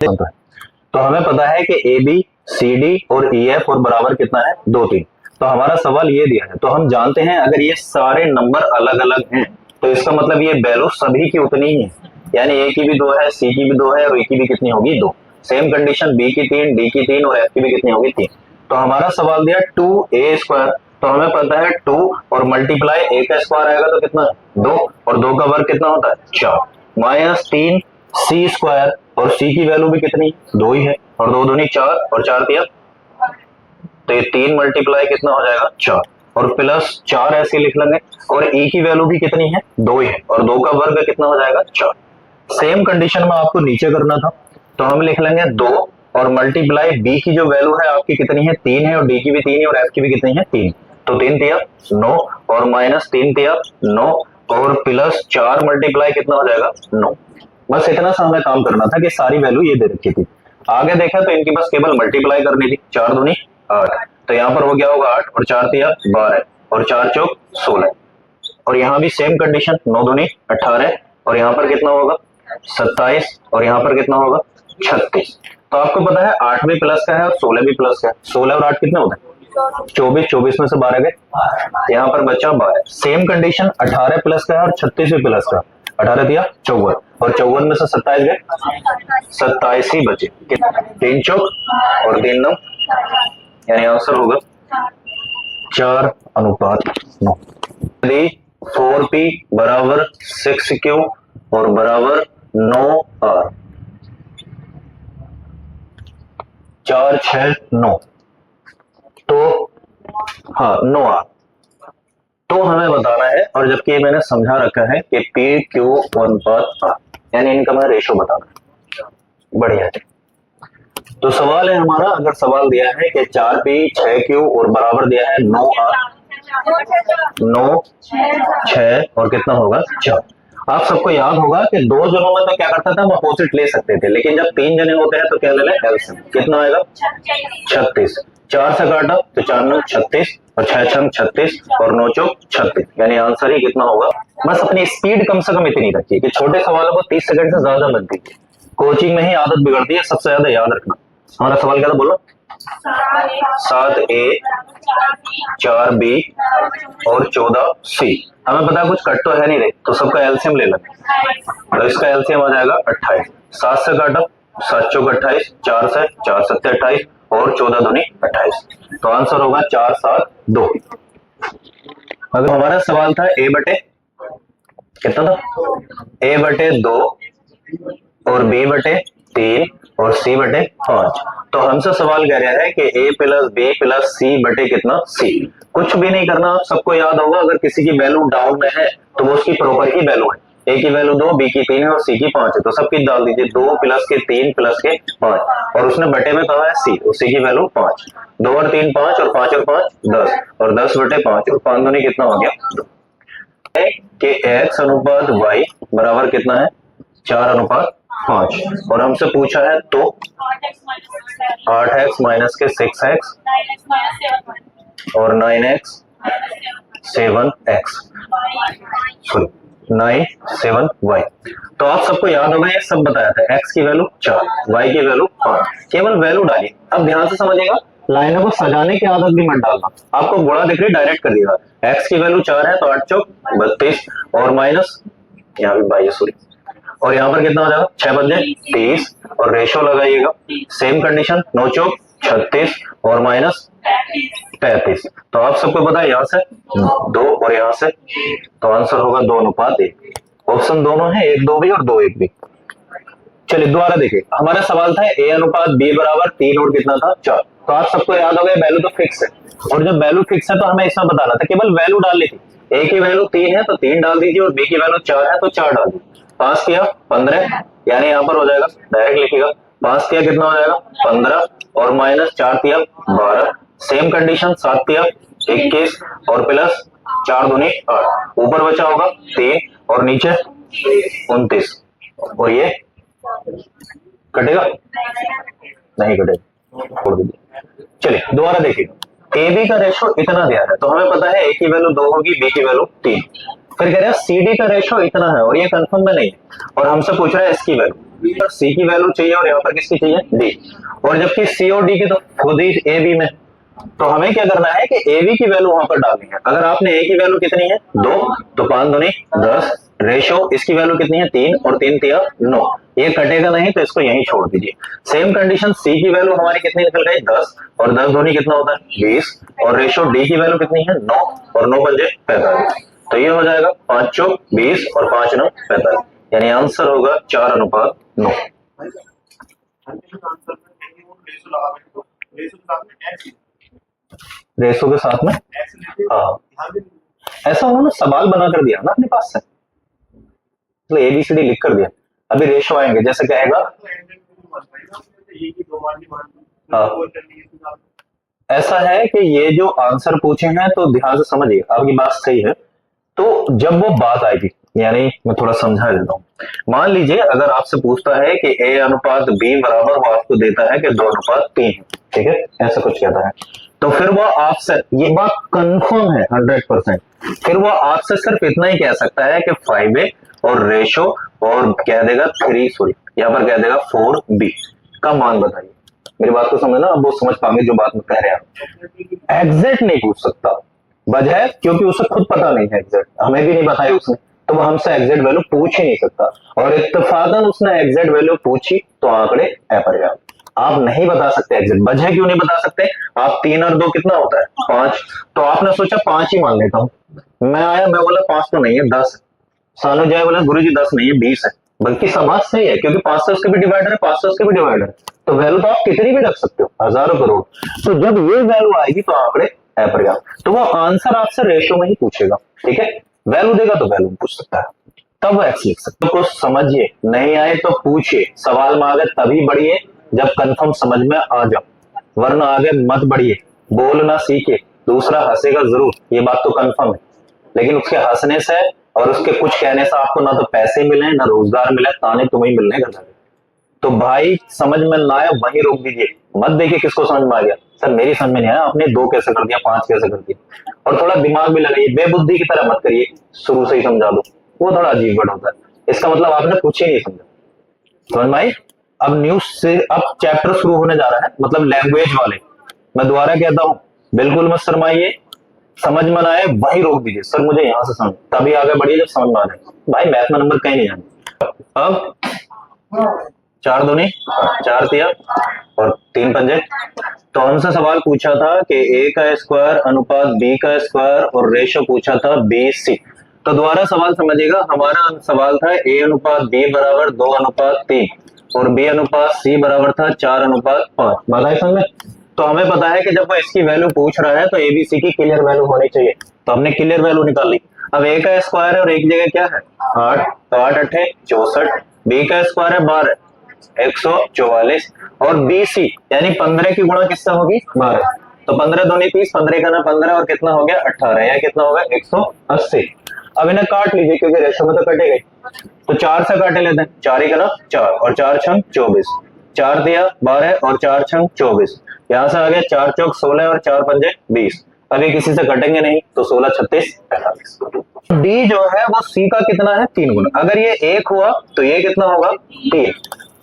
तो हमें पता है कि ए बी सी डी और ई एफ और बराबर कितना है 2 3। तो हमारा सवाल ये दिया है, तो हम जानते हैं अगर ये सारे नंबर अलग अलग हैं तो इसका मतलब ये वैल्यू सभी की उतनी ही है, यानी ए की भी 2 है, सी की भी 2 है और ई की भी कितनी होगी 2। सेम कंडीशन बी की 3, डी की 3 और एफ की भी कितनी होगी 3। तो हमारा सवाल दिया 2a², तो हमें पता है 2 और मल्टीप्लाई a का स्क्वायर आएगा तो कितना 2 और 2 का वर्ग कितना होता है 4 माइनस 3c² और c की वैल्यू भी कितनी 2 ही है और 2 दूनी 4 और 4 दिया, तो ये 3 मल्टीप्लाई कितना हो जाएगा 4 और प्लस 4 ऐसे लिख लेंगे और e की वैल्यू भी कितनी है 2 ही है और 2 का वर्ग कितना हो जाएगा 4। सेम कंडीशन में आपको नीचे करना था, तो हम लिख लेंगे 2 और मल्टीप्लाई b की जो वैल्यू है आपकी कितनी है 3 है और d की भी 3 है और f की भी कितनी है 3, तो 3 तिया 9 और माइनस 3 तिया 9 और प्लस 4 मल्टीप्लाई कितना हो जाएगा 9। बस इतना सा हमें काम करना था कि सारी वैल्यू ये दे रखी थी। आगे देखा तो इनकी बस केवल मल्टीप्लाई करनी थी, 4 दूनी 8, तो यहाँ पर वो क्या होगा 8 और 4 तिया 12 और 4 चौक 16 और यहाँ भी सेम कंडीशन 9 दूनी 18 और यहाँ पर कितना होगा 27 और यहाँ पर कितना होगा 36। तो आपको पता है 8 भी प्लस का है और 16 भी प्लस का है, 16 और 8 कितने होते हैं 24, 24 में से 12 गए, यहाँ पर बचा 12। सेम कंडीशन 18 प्लस का है और 36 भी प्लस का, 18 दिया 54 और 54 में से 27 गए, 27 ही बचे, 3 चौक और 3 9, यानी आंसर होगा 4:9। यदि 4p बराबर 6q और बराबर 9r, 4 6 9, तो हाँ 9r, तो हमें बताना है, और जबकि मैंने समझा रखा है कि p q अनुपात r, यानी इनका मैं रेशो बताना है। बढ़िया है। तो सवाल है हमारा, अगर सवाल दिया है कि 4p 6q और बराबर दिया है 9r, 9 6 और कितना होगा 4। आप सबको याद होगा कि 2 जनों में तो क्या करता था हम अपोजिट ले सकते थे, लेकिन जब 3 जने होते हैं तो क्या ले लें एलसीएम, कितना आएगा 36, 4 से काटा तो 4 9 36 और 6 6 36 और 9 चौक 36, यानी आंसर ही कितना होगा। बस अपनी स्पीड कम से कम इतनी रखिए कि छोटे सवालों को 30 सेकंड से ज्यादा मत दीजिए, कोचिंग में ही आदत बिगड़ती है, सबसे ज्यादा याद रखना। हमारा सवाल क्या था बोलो, 7a 4b और 14c। हमें पता है कुछ कट तो है नहीं रहे, तो सबका एलसीएम ले लेंगे, तो इसका एलसीएम आ जाएगा 28, 7 से काटा 7 चौक 28, 4 से 4 7 28 और 14 दूनी 28, तो आंसर होगा 4 7 2। अगर हमारा सवाल था a बटे कितना था, a बटे 2 और b बटे 3 और c बटे 5, तो हमसे सवाल कह रहा है कि a plus b plus c बटे कितना c। कुछ भी नहीं करना, आप सबको याद होगा अगर किसी की वैल्यू डाउन में है तो वो उसकी प्रॉपर ही वैल्यू है, a की वैल्यू 2, b की 3 है और c की 5 है, तो सबकी डाल दीजिए 2 प्लस के 3 प्लस के 5 और उसने बटे में कहा है c, तो c की वैल्यू 5, 2 और 3 5 और 5 और 5 10 और 10 बटे 5 और 5 दूनी कितना हो गया 2, कि x अनुपात y बराबर कितना है 4:5, और हमसे पूछा है तो 8x माइनस के 6x और 9x 7x, सॉरी 9 7y। तो आप सबको याद होगा ये सब बताया था, x की वैल्यू 4, y की वैल्यू 5, केवल वैल्यू डालिए। अब ध्यान से समझिएगा, लाइनों को सजाने की आदत भी मत डालना, आपको गुणा दिख रही डायरेक्ट कर दिएगा, x की वैल्यू 4 है तो 8 चौक 32 और माइनस यहाँ भी 22, सॉरी, और यहाँ पर कितना हो जाएगा 6 बजे 30 और रेशो लगाइएगा, सेम कंडीशन 9 चौक 36 और माइनस 33, तो आप सबको पता है यहाँ से 2 और यहाँ से, तो आंसर होगा 2:1। ऑप्शन दोनों है, 1 2 भी और 2 1 भी। चलिए दोबारा देखिए, हमारा सवाल था a अनुपात b बराबर 3 और कितना था 4, तो आप सबको याद होगा वैल्यू तो फिक्स है, और जब वैल्यू फिक्स है तो हमें इसमें बताना था, केवल वैल्यू डालनी थी। a की वैल्यू 3 है तो 3 डाल दीजिए और b की वैल्यू 4 है तो 4 डाल दीजिए, 5 किया 15, यानी यहाँ पर हो जाएगा डायरेक्ट लिखिएगा, 5 किया कितना हो जाएगा 15 और माइनस 4 किया 12, सेम कंडीशन 7 किया 21 और प्लस 4 दूनी 8, ऊपर बचा होगा 3 और नीचे 29, और ये कटेगा नहीं कटेगा, छोड़ दीजिए। चलिए दोबारा देखिए, ए बी का रेशो इतना दिया है, तो हमें पता है ए की वैल्यू 2 होगी, बी की वैल्यू 3, फिर कह रहे हैं सी डी का रेशो इतना है और ये कंफर्म में नहीं है, और हमसे पूछ रहा है इसकी वैल्यू, सी की वैल्यू चाहिए और यहाँ पर किसकी चाहिए, डी। और जबकि सी और डी की तो खुद ही ए बी में, तो हमें क्या करना है कि ए बी की वैल्यू वहां पर डालनी है। अगर आपने ए की वैल्यू कितनी है 2, तो 5 दूनी 10, रेशो इसकी वैल्यू कितनी है 3 और 3 तिया 9, ये कटेगा नहीं तो इसको यहीं छोड़ दीजिए। सेम कंडीशन सी की वैल्यू हमारी कितनी निकल गई 10, और 10 दूनी कितना होता है 20, और रेशो डी की वैल्यू कितनी है 9 और 9 पंजे 45, तो ये हो जाएगा 5 चौक 20 और 5 9 45, यानी आंसर होगा 4:9। रेशो के साथ में हाँ, ऐसा उन्होंने सवाल बना कर दिया ना अपने पास से, तो एबीसीडी लिख कर दिया। अभी रेशो आएंगे, जैसे कहेगा हाँ, ऐसा है कि ये जो आंसर पूछे हैं तो ध्यान से समझिए, आपकी बात सही है। तो जब वो बात आएगी, यानी मैं थोड़ा समझा देता हूँ। मान लीजिए अगर आपसे पूछता है कि ए अनुपात बी बराबर, वो आपको देता है कि 2:3 है, ठीक है, ऐसा कुछ कहता है, तो फिर वो आपसे, ये बात कंफर्म है 100%, फिर वो आपसे सिर्फ इतना ही कह सकता है कि 5a और रेशो और कह देगा 3, सॉरी यहाँ पर कह देगा 4b का मान बताइए। मेरी बात को समझना, अब वो समझ पाएंगे जो बात मैं कह रहा हूं। एग्जैक्ट नहीं पूछ सकता, वजह क्योंकि उसे खुद पता नहीं है एग्जैक्ट, हमें भी नहीं बताया उसने, तो वो हमसे एग्जैक्ट वैल्यू पूछ ही नहीं सकता। और इत्तेफाकन उसने एग्जैक्ट वैल्यू पूछी तो आंकड़े अपर्याप्त। आप नहीं बता सकते एग्जैक्ट, वजह क्यों नहीं बता सकते? आप 3 और 2 कितना होता है 5, तो आपने सोचा 5 ही मान लेता हूं, मैं आया मैं बोला 5 तो नहीं है 10, सानू जाए बोला गुरु जी 10 नहीं है 20 है, बल्कि समाज सही है क्योंकि 5 से उसके भी डिवाइडर है, 5 से उसके भी डिवाइडर है, तो वैल्यू तो आप कितनी भी रख सकते हो, हजारों करोड़। तो जब ये वैल्यू आएगी तो आंकड़े अपर्याप्त, तो वो आंसर आपसे रेशो में ही पूछेगा, ठीक है, वैल्यू देगा तो वैल्यू पूछ सकता है, तब वो एक्स लिख सकते हो। कुछ समझिए, नहीं आए तो पूछिए, सवाल में आगे तभी बढ़िए जब कंफर्म समझ में आ जाओ, वरना आगे मत बढ़िए। बोलना सीखे, दूसरा हंसेगा जरूर, ये बात तो कंफर्म है, लेकिन उसके हंसने से और उसके कुछ कहने से आपको ना तो पैसे मिले ना रोजगार मिले, ताने तुम्हें मिलने का डर। तो भाई समझ में ना आया वहीं रोक दीजिए, मत देखिए किसको समझ में आ गया, सर मेरी समझ में नहीं आया, आपने 2 कैसे कर दिया 5 कैसे कर दिया, और थोड़ा दिमाग भी लगाइए, बेबुद्धि की तरह मत करिए, शुरू से ही समझा दो, वो थोड़ा अजीब वर्ड होता है, इसका मतलब आपने कुछ ही नहीं समझा। समझ में आई? अब न्यूज से अब चैप्टर शुरू होने जा रहा है, मतलब लैंग्वेज वाले, मैं दोबारा कहता हूं, बिल्कुल मत शर्माइए, समझ में आए वही रोक दीजिए, सर मुझे यहां से समझ, तभी आगे बढ़िए जब समझ में आ जाए। भाई मैथ में नंबर कहीं नहीं जाने। अब 4 दूनी 4 तिया और 3 पंजे, तो हमसे सवाल पूछा था कि a का स्क्वायर अनुपात b का स्क्वायर और रेशो पूछा था bc। तो दोबारा सवाल समझिएगा, हमारा सवाल था a अनुपात b बराबर 2:3 और b अनुपात c बराबर था 4:5। बात समझ में? तो हमें पता है कि जब वो इसकी वैल्यू पूछ रहा है तो abc की क्लियर वैल्यू होनी चाहिए, तो हमने क्लियर वैल्यू निकाल ली। अब a का स्क्वायर है और एक जगह क्या है 8, तो 8 8 64, b का स्क्वायर है 12 144 और BC यानी 15 की गुणा किससे होगी 12, तो 15 दूनी 30, 15 का ना 15 और कितना हो गया 18, या कितना होगा 180। अब इन्हें काट लीजिए क्योंकि रेशो में तो कटेगा, तो 4 से काटे लेते हैं, 4 का ना 4 और 4 छंग 24, 4 दिया 12 और 4 छंग 24, यहाँ से आ गया 4 चौक 16 और 4 पंजे 20, अभी किसी से कटेंगे नहीं, तो 16 36 45। डी जो है वो सी का कितना है 3 गुना, अगर ये 1 हुआ तो ये कितना होगा 3,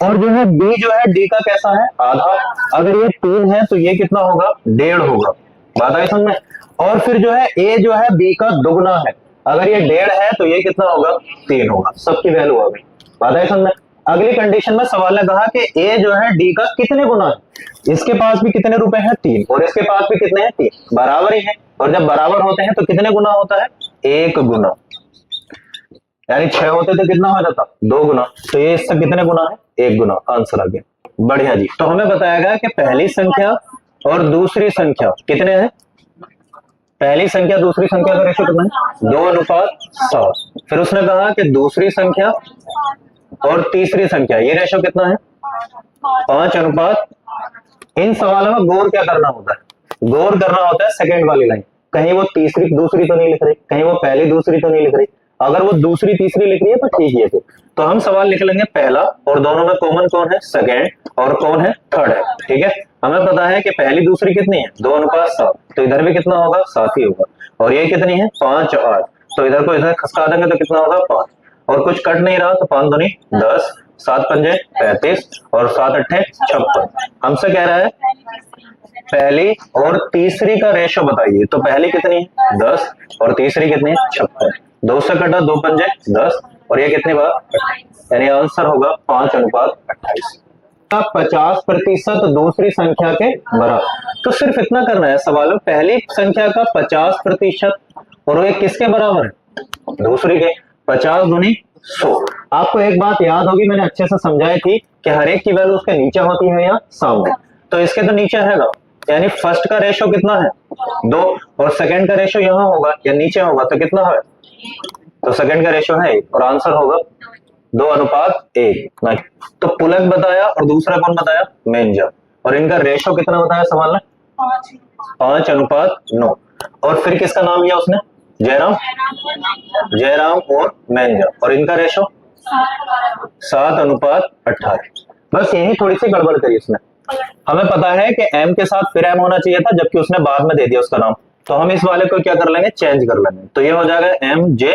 और जो है बी जो है डी का कैसा है आधा, अगर ये 3 है तो ये कितना होगा 1.5 होगा। बात आई समझ में? और फिर जो है ए जो है बी का दुगना है, अगर ये 1.5 है तो ये कितना होगा 3 होगा, सबकी वैल्यू आ गई। बात आई समझ में? अगली कंडीशन में सवाल ने कहा कि ए जो है डी का कितने गुना है, इसके पास भी कितने रुपए हैं 3 और इसके पास भी कितने हैं 3, बराबर ही है, और जब बराबर होते हैं तो कितने गुना होता है 1 गुना, यानी 6 होते तो कितना हो जाता 2 गुना, तो ये इससे कितने गुना है 1 गुना, आंसर आ गया। बढ़िया जी, तो हमें बताया गया कि पहली संख्या और दूसरी संख्या कितने हैं, पहली संख्या दूसरी संख्या का रेशो कितना है 2:7। फिर उसने कहा कि दूसरी संख्या और तीसरी संख्या ये रेशो कितना है 5:। इन सवालों में गौर क्या करना होता है, गौर करना होता है सेकंड वाली लाइन, कहीं वो तीसरी दूसरी तो नहीं लिख रही, कहीं वो पहली दूसरी तो नहीं लिख रही, अगर वो दूसरी तीसरी लिख रही है तो ठीक है, तो हम सवाल लिख लेंगे पहला, और दोनों में कॉमन कौन है सेकंड और कौन है थर्ड है, ठीक है। हमें पता है कि पहली दूसरी कितनी है 2:7, तो इधर भी कितना होगा 7 ही होगा, और ये कितनी है 5 8, तो इधर को इधर खसका देंगे तो कितना होगा 5, और कुछ कट नहीं रहा तो 5 दूनी 10, 7 पंजे 35 और 7 अट्ठे 56। हमसे कह रहा है पहली और तीसरी का रेशो बताइए। तो पहली कितनी है 10 और तीसरी कितनी है 56। 2 से कटा 2 पंजे 10 और ये कितनी बार, यानी आंसर होगा 5:28। 50% दूसरी संख्या के बराबर। तो सिर्फ इतना करना है सवाल में, पहली संख्या का 50% और वो किसके बराबर है, दूसरी के। 50 दूनी 100। आपको एक बात याद होगी, मैंने अच्छे से समझाई थी कि हर एक की वैल्यू उसके नीचे होती है या सामने। तो इसके तो नीचे है, यानी फर्स्ट का रेशो कितना है 2 और सेकंड का रेशो यहाँ होगा या नीचे होगा तो कितना है, तो सेकंड का रेशो है 1 और आंसर होगा 2:1। तो पुलक बताया और दूसरा कौन बताया, मेंजर, और इनका रेशो कितना बताया सवाल ने, 5:9। और फिर किसका नाम लिया उसने, जयराम और मेंजर, और इनका रेशो 7:18। बस यही थोड़ी सी गड़बड़ करी इसने। हमें पता है कि m के साथ फिर m होना चाहिए था, जबकि उसने बाद में दे दिया उसका नाम। तो हम इस वाले को क्या कर लेंगे, चेंज कर लेंगे। तो ये हो जाएगा mj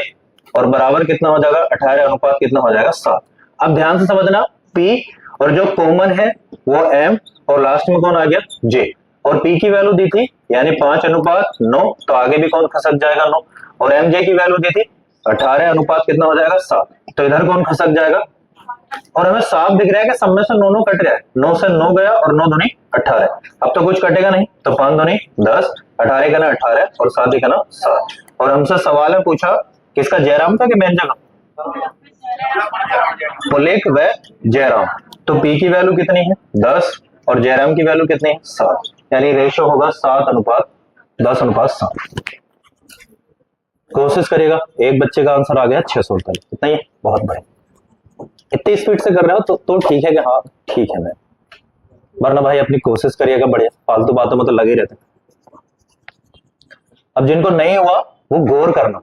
और बराबर कितना हो जाएगा 18 कितना हो जाएगा 7। अब ध्यान से समझना, p और जो कॉमन है वो m और लास्ट में कौन आ गया j, और p की वैल्यू दी थी यानी 5:9, तो आगे भी कौन खसक जाएगा 9, और mj की वैल्यू दी थी 18 कितना हो जाएगा 7, तो इधर कौन खसक जाएगा। और हमें साफ दिख रहा है कि सब में से 9 कट गया है, 9 से 9 गया और 9 दूनी 18। अब तो कुछ कटेगा नहीं, तो 5 दूनी 10, 18 का ना 18 और 7 का ना 7। और हमसे सवाल है पूछा किसका, जयराम का कि मेंजर का, पुलेक व जयराम। तो p की वैल्यू कितनी है 10 और जयराम की वैल्यू कितनी है 7, यानी रेशो होगा 7:10:7। कोशिश करिएगा, एक बच्चे का आंसर आ गया 648, इतना ही, बहुत बढ़िया। इतनी स्पीड से कर रहे हो तो ठीक है कि हाँ ठीक है मैं, वरना भाई अपनी कोशिश करिएगा, बढ़िया, फालतू बातों में तो लगे रहते। अब जिनको नहीं हुआ वो गौर करना,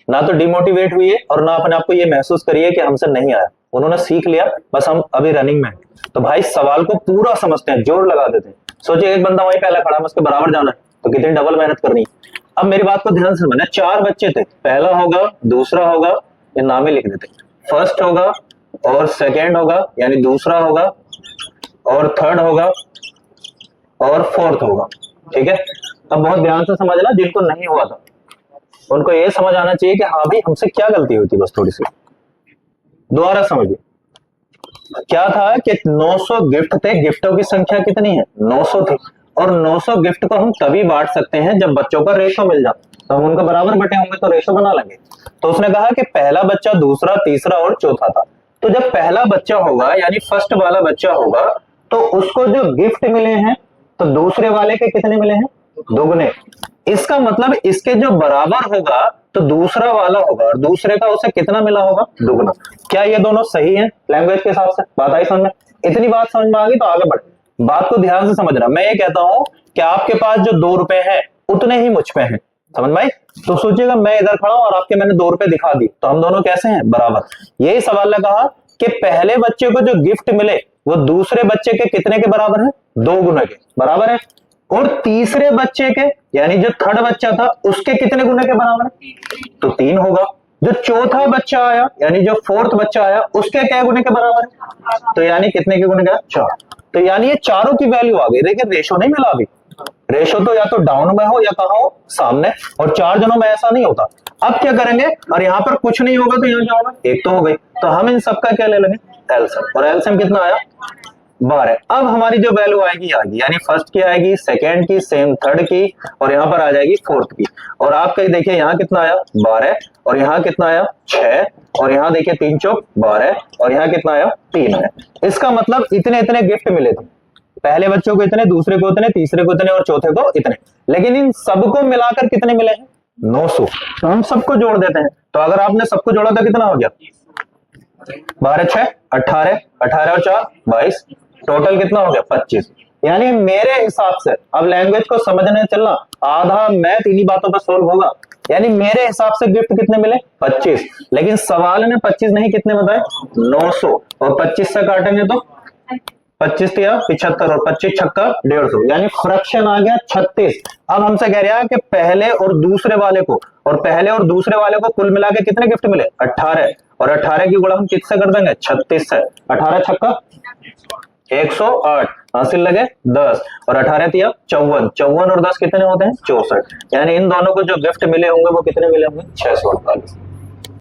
ना तो डिमोटिवेट हुई और ना अपने आपको ये महसूस करिए कि हमसे नहीं आया, उन्होंने सीख लिया, बस हम अभी रनिंग में। तो भाई सवाल को पूरा समझते हैं, जोर लगा देते हैं। सोचिए एक बंदा वहीं पहला खड़ा है, उसके बराबर जाना है, तो कितनी डबल मेहनत करनी है। अब मेरी बात को ध्यान से समझना, 4 बच्चे थे, पहला होगा, दूसरा होगा, ये नाम ही लिख देते, फर्स्ट होगा और सेकेंड होगा यानी दूसरा होगा, और थर्ड होगा और फोर्थ होगा, ठीक है। अब बहुत ध्यान से समझना, जिनको नहीं हुआ था उनको ये समझ आना चाहिए कि हाँ भाई हमसे क्या गलती हुई थी, बस थोड़ी सी दोबारा समझिए। क्या था कि 900 गिफ्ट थे, गिफ्टों की संख्या कितनी है 900 थी, और 900 गिफ्ट को हम तभी बांट सकते हैं जब बच्चों का रेशो मिल जाए, तो हम उनका बराबर बटे होंगे तो रेशो बना लेंगे। तो उसने कहा कि पहला बच्चा, दूसरा, तीसरा और चौथा था। तो जब पहला बच्चा होगा यानी फर्स्ट वाला बच्चा होगा, तो उसको जो गिफ्ट मिले हैं तो दूसरे वाले के कितने मिले हैं, दोगुने। इसका मतलब इसके जो बराबर होगा तो दूसरा वाला होगा और दूसरे का उसे कितना मिला होगा, दुगना। क्या ये दोनों सही है लैंग्वेज के हिसाब से, बात आई समझ में। इतनी बात समझ में आ गई तो आगे बढ़े। बात को ध्यान से समझना, मैं ये कहता हूं कि आपके पास जो 2 रुपए हैं उतने ही मुझ पे हैं, समझ में आई। तो सोचिएगा मैं इधर खड़ा हूं और आपके मैंने 2 रुपए दिखा दी, तो हम दोनों कैसे हैं, बराबर। यही सवाल ने कहा कि पहले बच्चे को जो गिफ्ट मिले वो दूसरे बच्चे के कितने के बराबर है, 2 गुने के बराबर है, और तीसरे बच्चे के यानी जो थर्ड बच्चा था उसके कितने गुने के बराबर है, तो 3 होगा। जो चौथा बच्चा आया यानी जो फोर्थ बच्चा आया उसके क्या गुने के बराबर है, तो यानी कितने के गुने का, 4। तो यानी ये चारों की वैल्यू आ गई, लेकिन रेशो नहीं मिला अभी। रेशो तो या तो डाउन में हो या कहा हो, सामने, और 4 जनों में ऐसा नहीं होता। अब क्या करेंगे, और यहाँ पर कुछ नहीं होगा तो यहाँ क्या होगा, 1 तो हो गई। तो हम इन सबका क्या ले लेंगे, एलसीएम, और एलसीएम कितना आया 12। अब हमारी जो वैल्यू आएगी यानी फर्स्ट की आएगी, सेकेंड की, सेम थर्ड की, और यहाँ पर आ जाएगी फोर्थ की। और आप कहीं देखिए यहाँ कितना आया 12, और यहाँ कितना आया 6, और यहाँ देखिए 3 चौक 12, और यहाँ कितना आया 3 है। इसका मतलब इतने इतने गिफ्ट मिले थे, पहले बच्चों को इतने, दूसरे को इतने, तीसरे को इतने और चौथे को इतने, लेकिन इन सबको मिलाकर कितने मिले हैं 900। तो हम सबको जोड़ देते हैं, तो अगर आपने सबको जोड़ा तो कितना हो गया, 12 6 18, 18 और 4 22, टोटल कितना हो गया 25। यानी मेरे हिसाब से, अब लैंग्वेज को समझने चलना, आधा मैथ इन्हीं बातों पर सोल्व होगा। यानी मेरे हिसाब से गिफ्ट कितने मिले 25, लेकिन सवाल ने 25 नहीं कितने बताए 900, और 25 से काटेंगे तो 25 या 75, और 25 छक्का 150, यानी फ्रैक्शन आ गया 36। अब हमसे कह रहा है कि पहले और दूसरे वाले को और पहले और दूसरे वाले को कुल मिला के कितने गिफ्ट मिले? 18। और 18 की गुणा हम किससे कर देंगे? 36 से। 18 छक्का 108, हासिल लगे 10, और 18 तिया 54, 54 और 10 कितने होते हैं? 64। यानी इन दोनों को जो गिफ्ट मिले होंगे वो कितने मिले होंगे? 648।